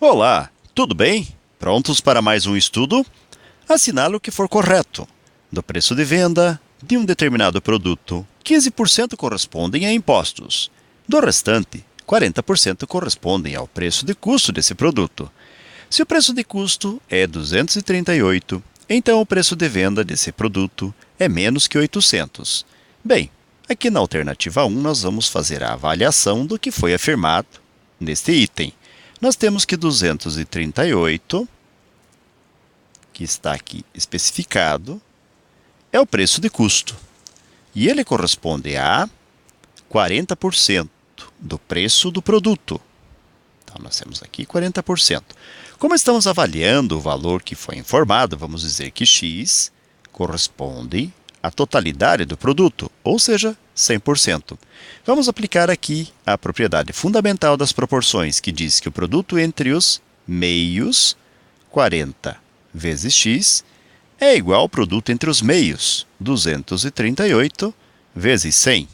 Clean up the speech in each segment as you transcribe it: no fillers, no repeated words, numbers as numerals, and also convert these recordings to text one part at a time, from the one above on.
Olá, tudo bem? Prontos para mais um estudo? Assinale o que for correto. Do preço de venda de um determinado produto, 15% correspondem a impostos. Do restante, 40% correspondem ao preço de custo desse produto. Se o preço de custo é 238, então o preço de venda desse produto é menos que 800. Bem, aqui na alternativa 1 nós vamos fazer a avaliação do que foi afirmado neste item. Nós temos que 238, que está aqui especificado, é o preço de custo. E ele corresponde a 40% do preço do produto. Então, nós temos aqui 40%. Como estamos avaliando o valor que foi informado, vamos dizer que x corresponde à totalidade do produto, ou seja, 100%. Vamos aplicar aqui a propriedade fundamental das proporções, que diz que o produto entre os meios, 40 vezes x, é igual ao produto entre os meios, 238 vezes 100.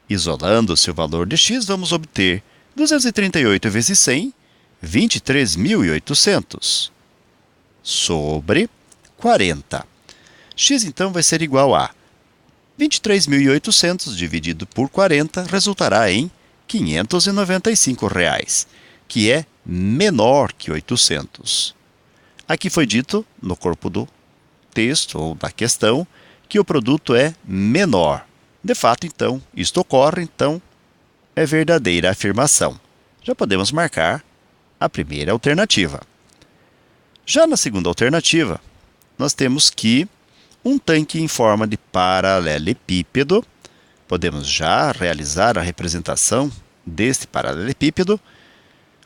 Isolando-se o valor de x, vamos obter 238 vezes 100, 23.800, sobre 40. X, então, vai ser igual a 23.800 dividido por 40 resultará em R$ 595, que é menor que 800. Aqui foi dito, no corpo do texto ou da questão, que o produto é menor. De fato, então, isto ocorre, então, é verdadeira afirmação. Já podemos marcar a primeira alternativa. Já na segunda alternativa, nós temos que um tanque em forma de paralelepípedo. Podemos já realizar a representação deste paralelepípedo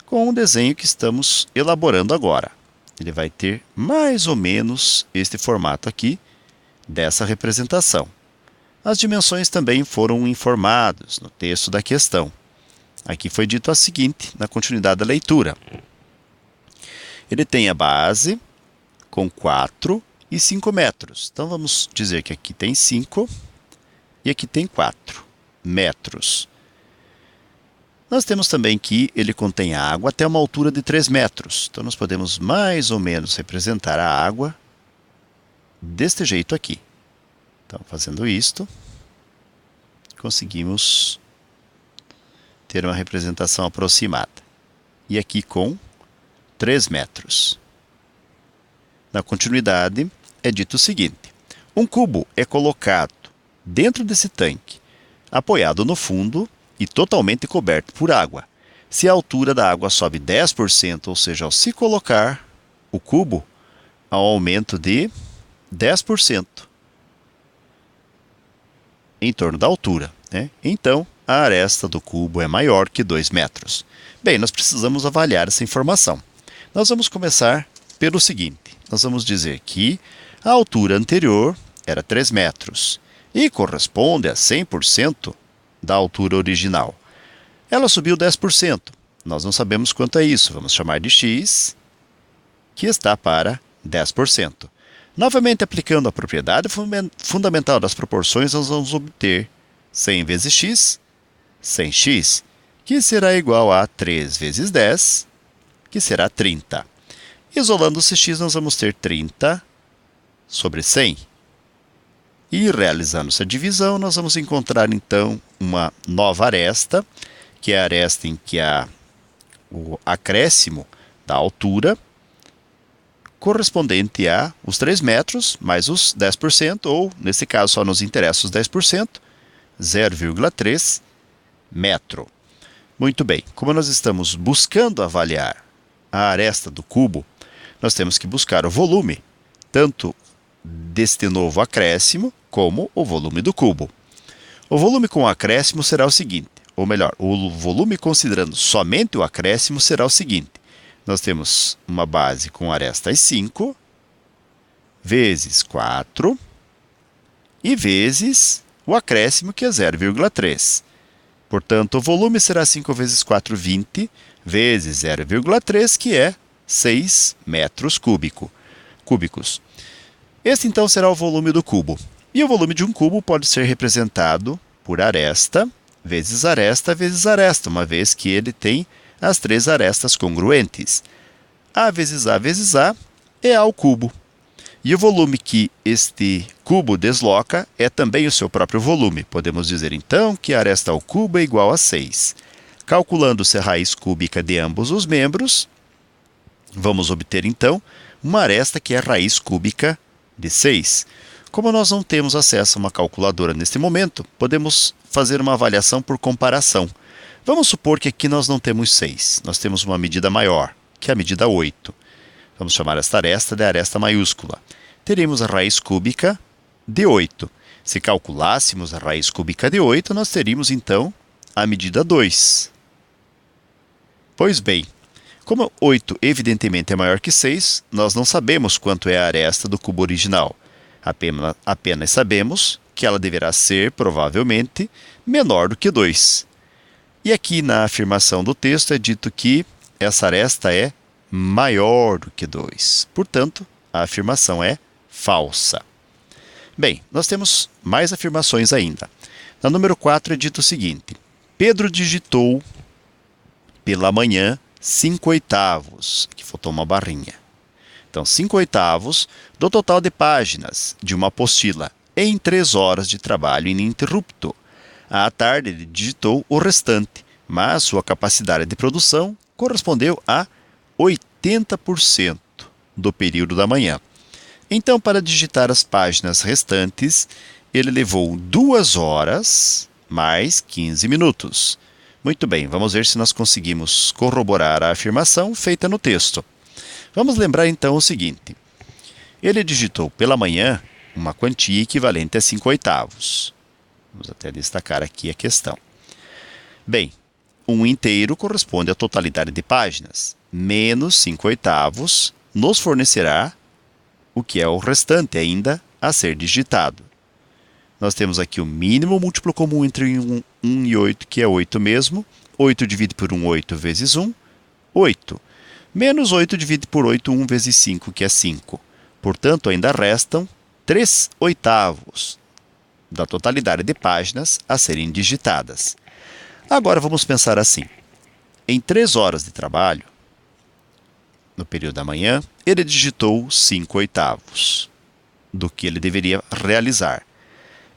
com o desenho que estamos elaborando agora. Ele vai ter mais ou menos este formato aqui dessa representação. As dimensões também foram informadas no texto da questão. Aqui foi dito a seguinte, na continuidade da leitura. Ele tem a base com 4 e 5 metros. Então, vamos dizer que aqui tem 5 e aqui tem 4 metros. Nós temos também que ele contém água até uma altura de 3 metros. Então, nós podemos mais ou menos representar a água deste jeito aqui. Então, fazendo isto, conseguimos ter uma representação aproximada. E aqui com 3 metros. Na continuidade, é dito o seguinte: um cubo é colocado dentro desse tanque, apoiado no fundo e totalmente coberto por água. Se a altura da água sobe 10%, ou seja, ao se colocar o cubo, há um aumento de 10% em torno da altura, né? Então, a aresta do cubo é maior que 2 metros. Bem, nós precisamos avaliar essa informação. Nós vamos começar pelo seguinte. Nós vamos dizer que a altura anterior era 3 metros e corresponde a 100% da altura original. Ela subiu 10%. Nós não sabemos quanto é isso. Vamos chamar de x, que está para 10%. Novamente, aplicando a propriedade fundamental das proporções, nós vamos obter 100 vezes x, 100x, que será igual a 3 vezes 10, que será 30. Isolando-se x, nós vamos ter 30 sobre 100. E realizando-se a divisão, nós vamos encontrar, então, uma nova aresta, que é a aresta em que há o acréscimo da altura, correspondente a os 3 metros, mais os 10%, ou, nesse caso, só nos interessa os 10%, 0,3 metro. Muito bem, como nós estamos buscando avaliar a aresta do cubo, nós temos que buscar o volume, tanto deste novo acréscimo, como o volume do cubo. O volume com o acréscimo será o seguinte, ou melhor, o volume considerando somente o acréscimo será o seguinte. Nós temos uma base com arestas 5, vezes 4, e vezes o acréscimo, que é 0,3. Portanto, o volume será 5 vezes 4, 20, vezes 0,3, que é 6 metros cúbicos. Este, então, será o volume do cubo. E o volume de um cubo pode ser representado por aresta, vezes aresta, vezes aresta, uma vez que ele tem as três arestas congruentes. A vezes A é A ao cubo. E o volume que este cubo desloca é também o seu próprio volume. Podemos dizer, então, que a aresta ao cubo é igual a 6. Calculando-se a raiz cúbica de ambos os membros, vamos obter, então, uma aresta que é a raiz cúbica de 6. Como nós não temos acesso a uma calculadora neste momento, podemos fazer uma avaliação por comparação. Vamos supor que aqui nós não temos 6. Nós temos uma medida maior, que é a medida 8. Vamos chamar esta aresta de aresta maiúscula. Teríamos a raiz cúbica de 8. Se calculássemos a raiz cúbica de 8, nós teríamos, então, a medida 2. Pois bem, como 8 evidentemente é maior que 6, nós não sabemos quanto é a aresta do cubo original. Apenas sabemos que ela deverá ser, provavelmente, menor do que 2. E aqui na afirmação do texto é dito que essa aresta é maior do que 2. Portanto, a afirmação é falsa. Bem, nós temos mais afirmações ainda. Na número 4 é dito o seguinte: Pedro digitou pela manhã 5/8. Aqui faltou uma barrinha. Então, 5/8 do total de páginas de uma apostila em 3 horas de trabalho ininterrupto. À tarde, ele digitou o restante, mas sua capacidade de produção correspondeu a 80% do período da manhã. Então, para digitar as páginas restantes, ele levou 2 horas mais 15 minutos. Muito bem, vamos ver se nós conseguimos corroborar a afirmação feita no texto. Vamos lembrar então o seguinte: ele digitou pela manhã uma quantia equivalente a 5/8. Vamos até destacar aqui a questão. Bem, 1 inteiro corresponde à totalidade de páginas, menos 5/8 nos fornecerá o que é o restante ainda a ser digitado. Nós temos aqui o mínimo múltiplo comum entre 1 e 8, que é 8 mesmo. 8 dividido por 1, 8 vezes 1, 8. Menos 8 dividido por 8, 1 vezes 5, que é 5. Portanto, ainda restam 3/8 da totalidade de páginas a serem digitadas. Agora vamos pensar assim: em 3 horas de trabalho, no período da manhã, ele digitou 5/8 do que ele deveria realizar.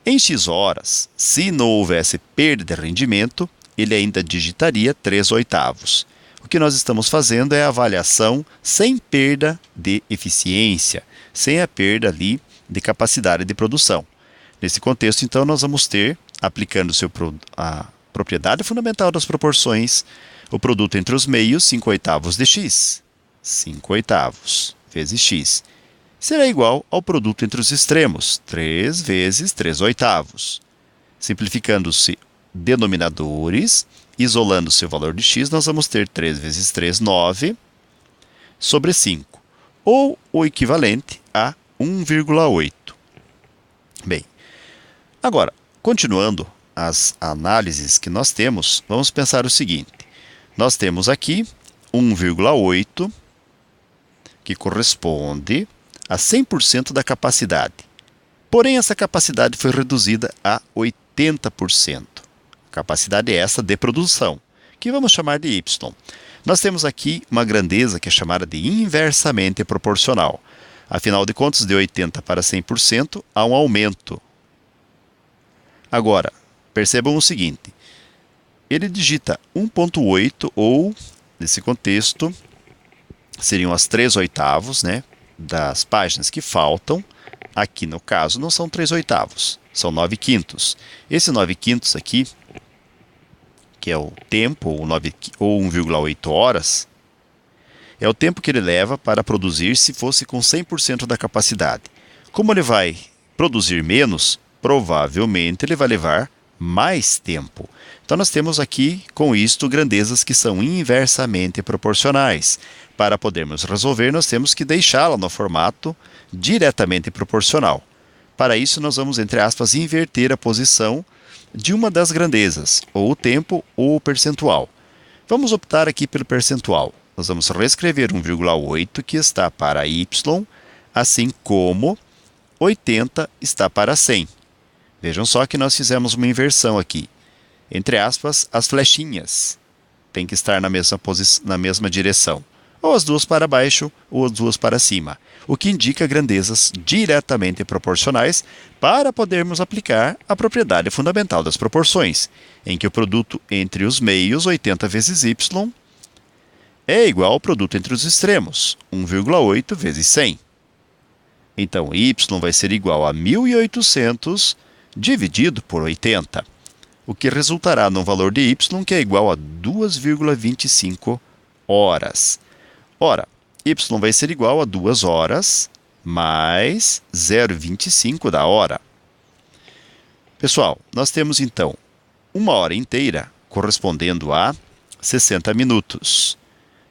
Em X horas, se não houvesse perda de rendimento, ele ainda digitaria 3/8. O que nós estamos fazendo é a avaliação sem perda de eficiência, sem a perda ali de capacidade de produção. Nesse contexto, então, nós vamos ter, aplicando a propriedade fundamental das proporções, o produto entre os meios, 5/8 de x. 5/8 vezes x será igual ao produto entre os extremos, 3 vezes 3/8. Simplificando-se denominadores, isolando-se o valor de x, nós vamos ter 3 vezes 3, 9, sobre 5, ou o equivalente a 1,8. Bem, agora, continuando as análises que nós temos, vamos pensar o seguinte: nós temos aqui 1,8, que corresponde a 100% da capacidade. Porém, essa capacidade foi reduzida a 80%. Capacidade é essa de produção, que vamos chamar de y. Nós temos aqui uma grandeza que é chamada de inversamente proporcional. Afinal de contas, de 80% para 100%, há um aumento. Agora, percebam o seguinte: ele digita 1,8 ou, nesse contexto, seriam as 3/8, né, das páginas que faltam. Aqui, no caso, não são 3/8, são 9/5. Esse 9/5 aqui, que é o tempo, ou 1,8 horas, é o tempo que ele leva para produzir se fosse com 100% da capacidade. Como ele vai produzir menos, provavelmente ele vai levar mais tempo. Então, nós temos aqui, com isto, grandezas que são inversamente proporcionais. Para podermos resolver, nós temos que deixá-la no formato diretamente proporcional. Para isso, nós vamos, entre aspas, inverter a posição de uma das grandezas, ou o tempo ou o percentual. Vamos optar aqui pelo percentual. Nós vamos reescrever 1,8, que está para y, assim como 80 está para 100. Vejam só que nós fizemos uma inversão aqui. Entre aspas, as flechinhas. tem que estar na mesma direção. Ou as duas para baixo, ou as duas para cima, o que indica grandezas diretamente proporcionais para podermos aplicar a propriedade fundamental das proporções, em que o produto entre os meios, 80 vezes y, é igual ao produto entre os extremos, 1,8 vezes 100. Então, y vai ser igual a 1.800 dividido por 80, o que resultará num valor de y que é igual a 2,25 horas. Ora, y vai ser igual a 2 horas mais 0,25 da hora. Pessoal, nós temos então 1 hora inteira correspondendo a 60 minutos.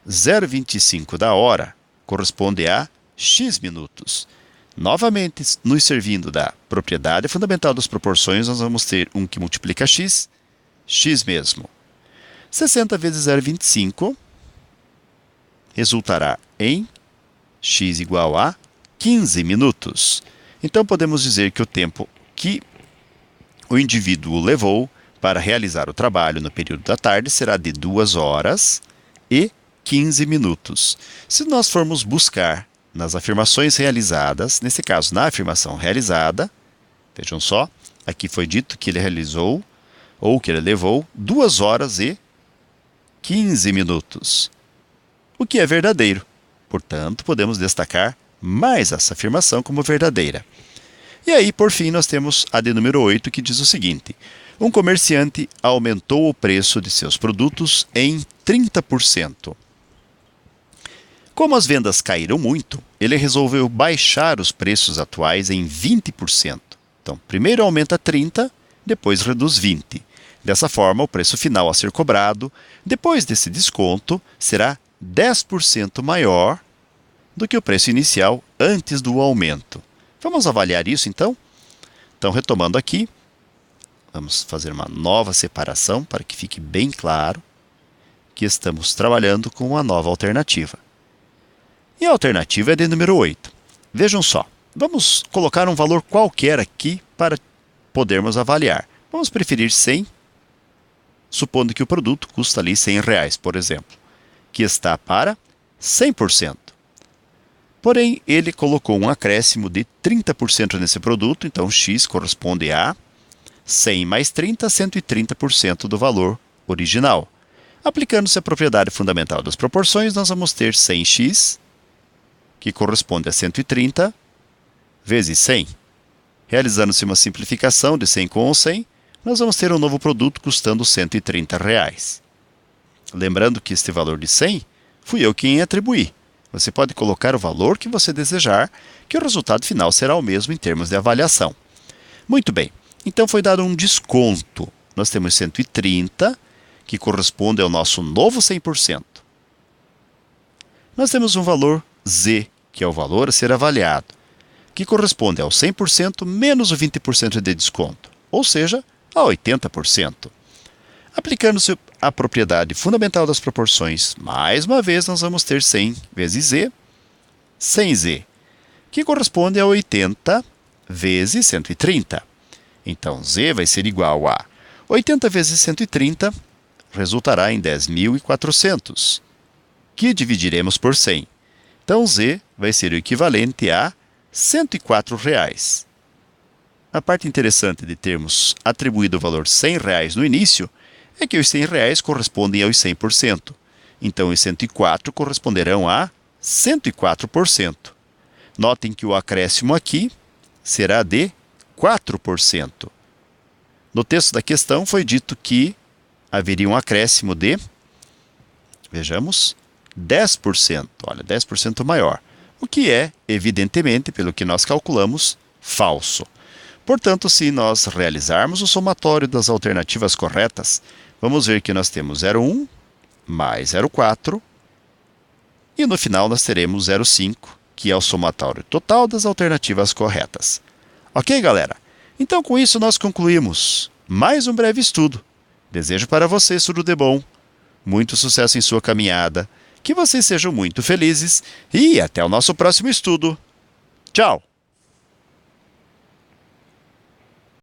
0,25 da hora corresponde a x minutos. Novamente, nos servindo da propriedade fundamental das proporções, nós vamos ter um que multiplica x, x mesmo. 60 vezes 0,25 resultará em x igual a 15 minutos. Então, podemos dizer que o tempo que o indivíduo levou para realizar o trabalho no período da tarde será de 2 horas e 15 minutos. Se nós formos buscar nas afirmações realizadas, nesse caso, na afirmação realizada, vejam só, aqui foi dito que ele realizou, ou que ele levou, 2 horas e 15 minutos, o que é verdadeiro. Portanto, podemos destacar mais essa afirmação como verdadeira. E aí, por fim, nós temos a de número 8, que diz o seguinte: um comerciante aumentou o preço de seus produtos em 30%. Como as vendas caíram muito, ele resolveu baixar os preços atuais em 20%. Então, primeiro aumenta 30%, depois reduz 20%. Dessa forma, o preço final a ser cobrado, depois desse desconto, será 10% maior do que o preço inicial antes do aumento. Vamos avaliar isso, então? Então, retomando aqui, vamos fazer uma nova separação para que fique bem claro que estamos trabalhando com uma nova alternativa. E a alternativa é de número 8. Vejam só, vamos colocar um valor qualquer aqui para podermos avaliar. Vamos preferir 100, supondo que o produto custa ali R$100, por exemplo, que está para 100%. Porém, ele colocou um acréscimo de 30% nesse produto, então x corresponde a 100 mais 30, 130% do valor original. Aplicando-se a propriedade fundamental das proporções, nós vamos ter 100x, que corresponde a 130, vezes 100. Realizando-se uma simplificação de 100 com 100, nós vamos ter um novo produto custando R$130. Lembrando que este valor de 100 fui eu quem atribuí. Você pode colocar o valor que você desejar, que o resultado final será o mesmo em termos de avaliação. Muito bem, então foi dado um desconto. Nós temos 130, que corresponde ao nosso novo 100%. Nós temos um valor Z, que é o valor a ser avaliado, que corresponde ao 100% menos o 20% de desconto, ou seja, a 80%. Aplicando-se a propriedade fundamental das proporções, mais uma vez nós vamos ter 100 vezes Z, 100Z, que corresponde a 80 vezes 130. Então, Z vai ser igual a 80 vezes 130, resultará em 10.400, que dividiremos por 100. Então, Z vai ser o equivalente a R$104. A parte interessante de termos atribuído o valor R$100 no início é que os R$100 correspondem aos 100%. Então, os 104 corresponderão a 104%. Notem que o acréscimo aqui será de 4%. No texto da questão foi dito que haveria um acréscimo de, vejamos, 10%, olha, 10% maior, o que é, evidentemente, pelo que nós calculamos, falso. Portanto, se nós realizarmos o somatório das alternativas corretas, vamos ver que nós temos 0,1 mais 0,4 e no final nós teremos 0,5, que é o somatório total das alternativas corretas. Ok, galera? Então, com isso, nós concluímos mais um breve estudo. Desejo para vocês tudo de bom, muito sucesso em sua caminhada, que vocês sejam muito felizes e até o nosso próximo estudo. Tchau!